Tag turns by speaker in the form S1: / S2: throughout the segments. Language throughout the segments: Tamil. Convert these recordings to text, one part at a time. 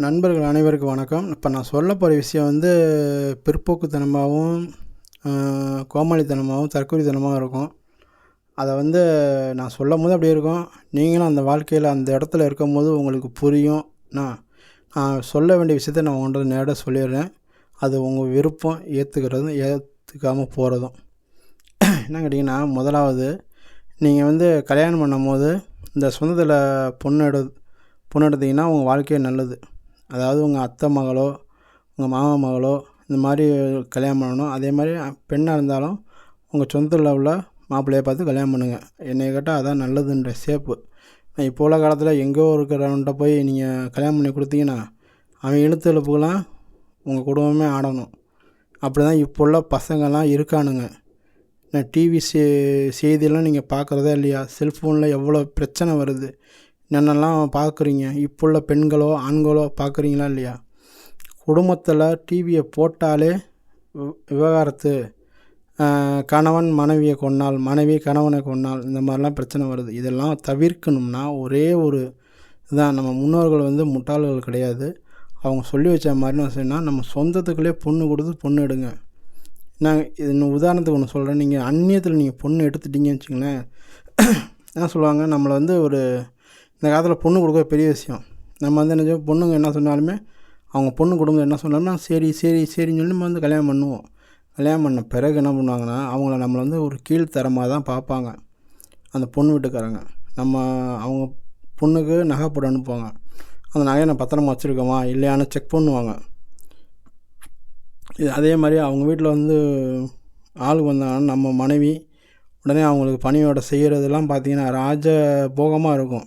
S1: நண்பர்கள் அனைவருக்கும் வணக்கம். இப்போ நான் சொல்ல போகிற விஷயம் வந்து பிற்போக்குத்தனமாகவும் கோமாளித்தனமாகவும் தற்குறித்தனமாகவும் இருக்கும். அதை வந்து நான் சொல்லும்போது அப்படி இருக்கும். நீங்களும் அந்த வாழ்க்கையில் அந்த இடத்துல இருக்கும்போது உங்களுக்கு புரியும். நான் சொல்ல வேண்டிய விஷயத்த நான் உங்கள்கிட்ட நேரடியாக சொல்லிடுறேன். அது உங்கள் விருப்பம், ஏற்றுக்கிறதும் ஏற்றுக்காமல் போகிறதும். என்ன கேட்டிங்கன்னா, முதலாவது நீங்கள் வந்து கல்யாணம் பண்ணும்போது இந்த சொந்தத்தில் பொண்ணு எடுத்திங்கன்னா உங்கள் வாழ்க்கையே நல்லது. அதாவது உங்கள் அத்தை மகளோ உங்கள் மாமா மகளோ இந்த மாதிரி கல்யாணம் பண்ணணும். அதே மாதிரி பெண்ணாக இருந்தாலும் உங்கள் சொந்தத்தில் உள்ள மாப்பிள்ளையை பார்த்து கல்யாணம் பண்ணுங்கள். என்னை கேட்டால் அதான் நல்லதுன்ற சேப்பு. இப்போ உள்ள காலத்தில் எங்கேயோ இருக்கிறவன்கிட்ட போய் நீங்கள் கல்யாணம் பண்ணி கொடுத்தீங்கன்னா அவன் இழுத்து இழுப்புக்கெல்லாம் உங்கள் குடும்பமே ஆடணும். அப்படி தான் இப்போ உள்ள பசங்கள்லாம் இருக்கானுங்க. டிவி செய்தியெல்லாம் நீங்கள் பார்க்குறதா இல்லையா? செல்ஃபோனில் எவ்வளோ பிரச்சனை வருது, என்னென்னலாம் பார்க்குறீங்க. இப்போ உள்ள பெண்களோ ஆண்களோ பார்க்குறீங்களா இல்லையா? குடும்பத்தில் டிவியை போட்டாலே விவகாரத்து, கணவன் மனைவியை கொன்னால், மனைவி கணவனை கொன்னால், இந்த மாதிரிலாம் பிரச்சனை வருது. இதெல்லாம் தவிர்க்கணும்னா ஒரே ஒரு இதுதான். நம்ம முன்னோர்கள் வந்து முட்டாள்கள் கிடையாது. அவங்க சொல்லி வச்ச மாதிரி நான் சொன்னால் நம்ம சொந்தத்துக்குள்ளே பொண்ணு கொடுத்து பொண்ணு எடுங்க. நான் இது உதாரணத்துக்கு ஒன்று சொல்கிறேன். நீங்கள் அந்நியத்தில் நீங்கள் பொண்ணு எடுத்துட்டீங்கன்னு வச்சுங்களேன், என்ன சொல்லுவாங்க, நம்மளை வந்து ஒரு இந்த காலத்தில் பொண்ணு கொடுக்குற பெரிய விஷயம். நம்ம வந்து என்ன பொண்ணுங்க என்ன சொன்னாலுமே அவங்க பொண்ணு கொடுங்க என்ன சொன்னாலும்னா சரி சரி சரின்னு சொல்லி நம்ம வந்து கல்யாணம் பண்ணுவோம். கல்யாணம் பண்ண பிறகு என்ன பண்ணுவாங்கன்னா அவங்கள நம்மளை வந்து ஒரு கீழ்த்தரமாக தான் பார்ப்பாங்க அந்த பொண்ணு வீட்டுக்காரங்க. அவங்க பொண்ணுக்கு நகை போட்டு அனுப்புவாங்க. அந்த நகையை நான் பத்திரமா வச்சுருக்கோமா இல்லையான்னு செக் பண்ணுவாங்க. இது அதே மாதிரி அவங்க வீட்டில் வந்து ஆளுக்கு வந்தாங்கன்னா நம்ம மனைவி உடனே அவங்களுக்கு பணியோட செய்கிறதெல்லாம் பார்த்திங்கன்னா ராஜ போகமாக இருக்கும்.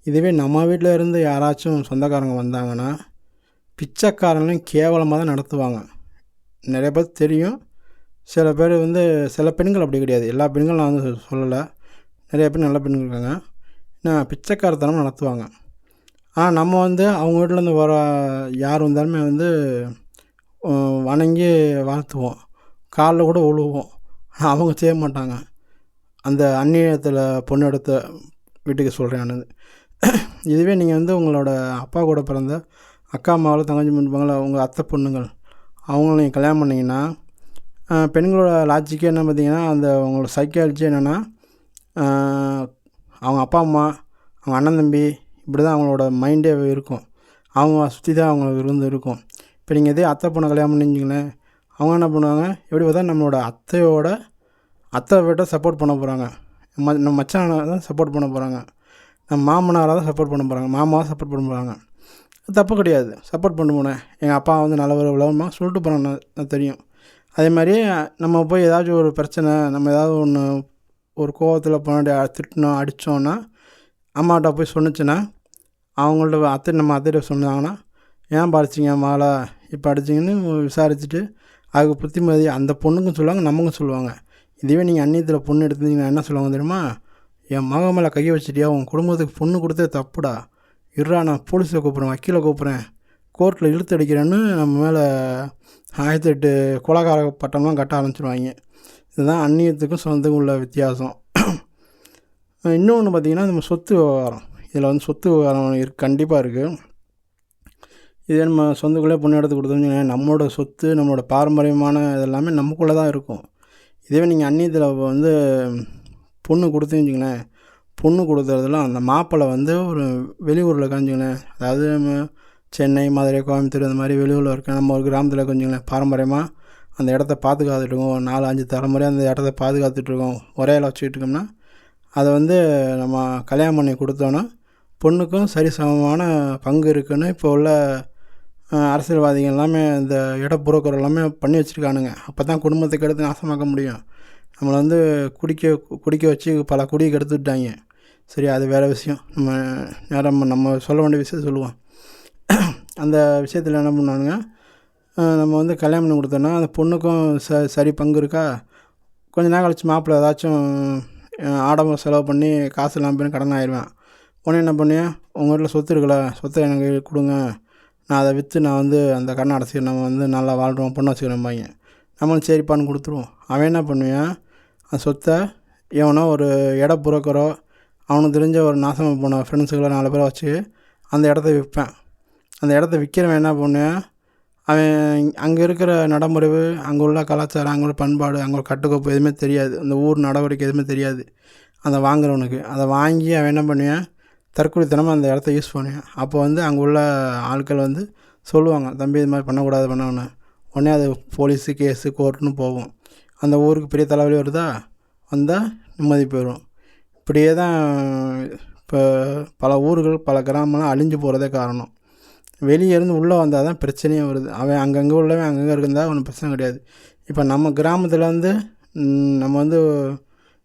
S1: இதுவே நம்ம வீட்டில் இருந்து யாராச்சும் சொந்தக்காரங்க வந்தாங்கன்னா பிச்சைக்காரங்களையும் கேவலமாக தான் நடத்துவாங்க. நிறைய பேர் தெரியும். சில பேர் வந்து சில பெண்கள் அப்படி கிடையாது. எல்லா பெண்களும் நான் வந்து சொல்லலை. நிறைய பேர் நல்ல பெண்கள் இருக்காங்க. பிச்சைக்காரத்தனம் நடத்துவாங்க. ஆனால் நம்ம வந்து அவங்க வீட்டிலேருந்து வர யார் வந்தாலுமே வந்து வணங்கி வாழ்த்துவோம், காலில் கூட விழுவோம். ஆனால் அவங்க செய்ய மாட்டாங்க. அந்த அந்நியத்தில் பொண்ணு எடுத்த வீட்டுக்கு சொல்கிறேன். இதுவே நீங்கள் வந்து உங்களோட அப்பா கூட பிறந்த அக்கா அம்மாவில் தங்கச்சி இருப்பாங்கள உங்கள் அத்தை பொண்ணுங்கள் அவங்கள நீங்கள் கல்யாணம் பண்ணிங்கன்னா பெண்களோட லாஜிக்கே என்ன பார்த்தீங்கன்னா, அந்த அவங்களோட சைக்காலஜி என்னென்னா, அவங்க அப்பா அம்மா அவங்க அண்ணன் தம்பி இப்படி தான் அவங்களோட மைண்டே இருக்கும். அவங்க சுற்றி தான் அவங்களுக்கு இருக்கும். இப்போ நீங்கள் இதே அத்தை பொண்ணை கல்யாணம் பண்ணிச்சிங்களேன், அவங்க என்ன பண்ணுவாங்க, எப்படி பார்த்தா நம்மளோட அத்தை வீட்டை சப்போர்ட் பண்ண போகிறாங்க, நம்ம மச்சானை தான் சப்போர்ட் பண்ண போகிறாங்க, நம்ம மாமனாராக தான் சப்போர்ட் பண்ண போகிறாங்க, மாமாவை சப்போர்ட் பண்ண போகிறாங்க. தப்பு கிடையாது, சப்போர்ட் பண்ண போனேன். எங்கள் அப்பா வந்து நல்லவர் உள்ளவமா சொல்லிட்டு போகிறாங்க, நான் தெரியும். அதே மாதிரி நம்ம போய் ஏதாச்சும் ஒரு பிரச்சனை, நம்ம ஏதாவது ஒன்று ஒரு கோவத்தில் போனாடி திட்டினோம் அடித்தோன்னா அம்மாட்ட போய் சொன்னிச்சுன்னா அவங்கள்ட்ட நம்ம அத்தைகிட்ட சொன்னாங்கன்னா, ஏன் படிச்சிங்க மாலை இப்போ அடிச்சிங்கன்னு விசாரிச்சுட்டு அதுக்கு புத்திமதி அந்த பொண்ணுக்கும் சொல்லுவாங்க, நமக்கும் சொல்லுவாங்க. இதுவே நீங்கள் அந்நியத்தில் பொண்ணு எடுத்துருந்தீங்கன்னா என்ன சொல்லுவாங்க தெரியுமா? என் மக மேலே கையை வச்சுட்டியா, உன் குடும்பத்துக்கு பொண்ணு கொடுத்தே தப்புடா, இருடா நான் போலீஸை கூப்பிட்றேன், வக்கீலை கூப்பிட்றேன், கோர்ட்டில் இழுத்து அடிக்கிறேன்னு நம்ம மேலே 1008 கொலைகார பட்டம்லாம் கட்ட ஆரம்பிச்சிடுவாங்க. இதுதான் அந்நியத்துக்கும் சொந்தத்துக்கும் உள்ள வித்தியாசம். இன்னொன்று பார்த்திங்கன்னா நம்ம சொத்து விவகாரம். இதில் வந்து சொத்து விவகாரம் கண்டிப்பாக இருக்குது. இதே நம்ம சொந்தக்குள்ளே பொண்ணு எடுத்து கொடுத்தோம்னு நம்மளோட சொத்து நம்மளோட பாரம்பரியமான இதெல்லாமே நமக்குள்ளே தான் இருக்கும். இதே நீங்கள் அந்நியத்தில் வந்து பொண்ணு கொடுத்துச்சிங்களேன், பொண்ணு கொடுக்குறதுலாம் அந்த மாப்பிள்ளை வந்து ஒரு வெளியூரில் காஞ்சிங்களேன், அதாவது நம்ம சென்னை மதுரை கோயம்புத்தூர் இந்த மாதிரி வெளியூரில் இருக்க நம்ம ஒரு கிராமத்தில் கொஞ்சங்களேன் பாரம்பரியமாக அந்த இடத்த பாதுகாத்துட்ருக்கோம். ஒரு 4-5 தலைமுறை அந்த இடத்த பாதுகாத்துட்ருக்கோம். ஒரேல வச்சுக்கிட்டு இருக்கோம்னா அதை வந்து நம்ம கல்யாணம் பண்ணி கொடுத்தோன்னா பொண்ணுக்கும் சரிசமமான பங்கு இருக்குதுன்னு இப்போ உள்ள அரசியல்வாதிகள் எல்லாமே இந்த இட புரோக்கர் எல்லாமே பண்ணி வச்சுருக்கானுங்க. அப்போ தான் குடும்பத்துக்கு எடுத்து நாசமாக்க முடியும். நம்மளை வந்து குடிக்க வச்சு பல குடியை கெடுத்து விட்டாங்க. சரி, அது வேறு விஷயம். நம்ம சொல்ல வேண்டிய விஷயம் சொல்லுவோம். அந்த விஷயத்தில் என்ன பண்ணானுங்க, நம்ம வந்து கல்யாணம் பண்ணி கொடுத்தோன்னா அந்த பொண்ணுக்கும் சரி பங்கு இருக்கா. கொஞ்சம் நேரம் கழிச்சு மாப்பிள்ளை ஏதாச்சும் ஆடம்பரம் செலவு பண்ணி காசு இல்லாமல் போய் கடன் ஆயிடுவேன். உடனே என்ன பண்ணுவேன், உங்கள் வீட்டில் சொத்து இருக்குல்ல, சொத்தை எனக்கு கொடுங்க, நான் அதை விற்று நான் வந்து அந்த கடனை அடைச்சிக்கிறேன், நம்ம வந்து நல்லா வாழ்கிறோம், பொண்ணு வச்சுக்கிறோம்பாங்க. நம்மளும் சரிப்பான்னு கொடுத்துருவோம். அவன் என்ன பண்ணுவேன், அந்த சொத்தை எவனோ ஒரு இட புரோக்கரோ அவனுக்கு தெரிஞ்ச ஒரு நாசமாக போன ஃப்ரெண்ட்ஸுகளை 4 பேரை வச்சு அந்த இடத்த விற்பேன். அந்த இடத்த விற்கிறவன் என்ன பண்ணுவான், அவன் அங்கே இருக்கிற நடைமுறை, அங்கே உள்ள கலாச்சாரம், அங்கே உள்ள பண்பாடு, அங்கே உள்ள கட்டுக்கோப்பு எதுவுமே தெரியாது. அந்த ஊர் நடவடிக்கை எதுவுமே தெரியாது அந்த வாங்குறவனுக்கு. அதை வாங்கி அவன் என்ன பண்ணுவான், தற்கொலைத்தனமாக அந்த இடத்த யூஸ் பண்ணுவான். அப்போ வந்து அங்கே உள்ள ஆட்கள் வந்து சொல்லுவாங்க, தம்பி இது மாதிரி பண்ணக்கூடாது பண்ணணும். உடனே அது போலீஸு கேஸு கோர்ட்டுன்னு போகும். அந்த ஊருக்கு பெரிய தலைவலி வருதா, வந்தால் நிம்மதி போயிடும். இப்படியே தான் இப்போ பல ஊர்கள் பல கிராமம்லாம் அழிஞ்சு போகிறதே காரணம். வெளியே இருந்து உள்ளே வந்தால் தான் பிரச்சனையே வருது. அவன் அங்கங்கே உள்ளவன் அங்கங்கே இருந்தால் ஒன்றும் பிரச்சனை கிடையாது. இப்போ நம்ம கிராமத்தில் வந்து நம்ம வந்து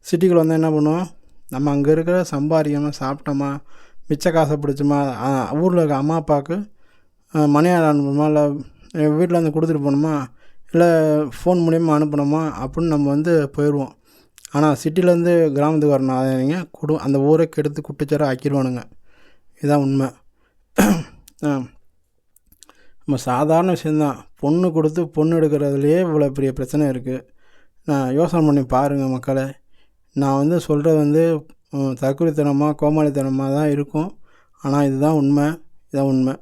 S1: சிட்டிக்குள்ளே வந்தால் என்ன பண்ணுவோம், நம்ம அங்கே இருக்கிற சம்பாதிக்காமல் சாப்பிட்டோமா, மிச்ச காசை பிடிச்சோமா, ஊரில் இருக்க அம்மா அப்பாவுக்கு மணி ஆர்டர் அனுப்பணுமா, இல்லை வீட்டில் வந்து கொடுத்துட்டு போகணுமா, இல்லை ஃபோன் மூலியமாக அனுப்பணுமா அப்படின்னு நம்ம வந்து போயிடுவோம். ஆனால் சிட்டிலேருந்து கிராமத்துக்கு வரணும், அதை நீங்கள் அந்த ஊரை கெடுத்து குட்டிச்சோரை ஆக்கிடுவானுங்க. இதுதான் உண்மை. நம்ம சாதாரண விஷயந்தான், பொண்ணு கொடுத்து பொண்ணு எடுக்கிறதுலையே இவ்வளோ பெரிய பிரச்சனை இருக்குது. நான் யோசனை பண்ணி பாருங்கள் மக்களே. நான் வந்து சொல்கிறது வந்து தற்கொலைத்தனமாக கோமாளித்தனமாக தான் இருக்கும். ஆனால் இதுதான் உண்மை, இதுதான் உண்மை.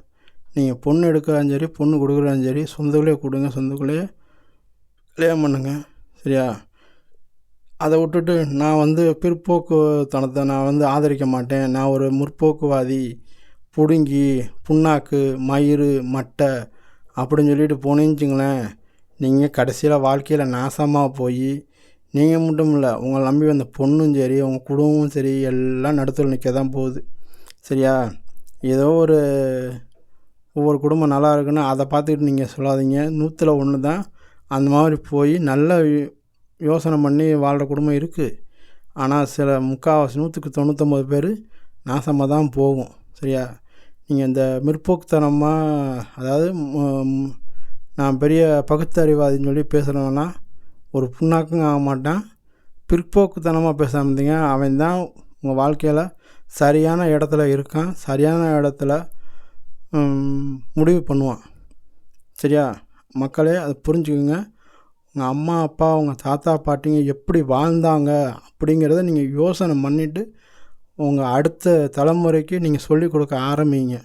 S1: நீங்கள் பொண்ணு எடுக்கிறாலும் சரி, பொண்ணு கொடுக்குறாலும் சரி, சொந்தக்குள்ளேயே கொடுங்க, சொந்தக்குள்ளேயே கல்யாணம் பண்ணுங்க, சரியா? அதை விட்டுட்டு நான் வந்து பிற்போக்குத்தனத்தை நான் வந்து ஆதரிக்க மாட்டேன், நான் ஒரு முற்போக்குவாதி, புடுங்கி புண்ணாக்கு மயிறு மட்டை அப்படின்னு சொல்லிட்டு போனேன்னு நீங்கள் கடைசியில் வாழ்க்கையில் நாசமாக போய் நீங்கள் மட்டும் இல்லை, உங்களை நம்பி வந்த பொண்ணும் சரி, உங்கள் குடும்பமும் சரி, எல்லாம் நடுத்தல் நிற்க தான் போகுது, சரியா? ஏதோ ஒவ்வொரு குடும்பம் நல்லா இருக்குன்னு அதை பார்த்துக்கிட்டு நீங்கள் சொல்லாதீங்க. 100ல் 1 தான் அந்த மாதிரி போய் நல்ல யோசனை பண்ணி வாழ்கிற குடும்பம் இருக்குது. ஆனால் சில 99% பேர் நாசமாக தான் போகும், சரியா? நீங்கள் இந்த முற்போக்குத்தனமாக, அதாவது நான் பெரிய பகுத்தறிவாதின்னு சொல்லி பேசுகிறவனா ஒரு புண்ணாக்கும் ஆக மாட்டான். பிற்போக்குத்தனமாக பேசாமல் இருந்தீங்க, அவன் தான் உங்கள் வாழ்க்கையில் சரியான இடத்துல இருக்கான், சரியான இடத்துல முடிவு பண்ணுவான், சரியா? மக்களே அதை புரிஞ்சுக்குங்க. உங்கள் அம்மா அப்பா உங்கள் தாத்தா பாட்டிங்க எப்படி வாழ்ந்தாங்க அப்படிங்கிறத நீங்கள் யோசனை பண்ணிவிட்டு உங்கள் அடுத்த தலைமுறைக்கு நீங்கள் சொல்லிக் கொடுக்க ஆரம்பிங்க.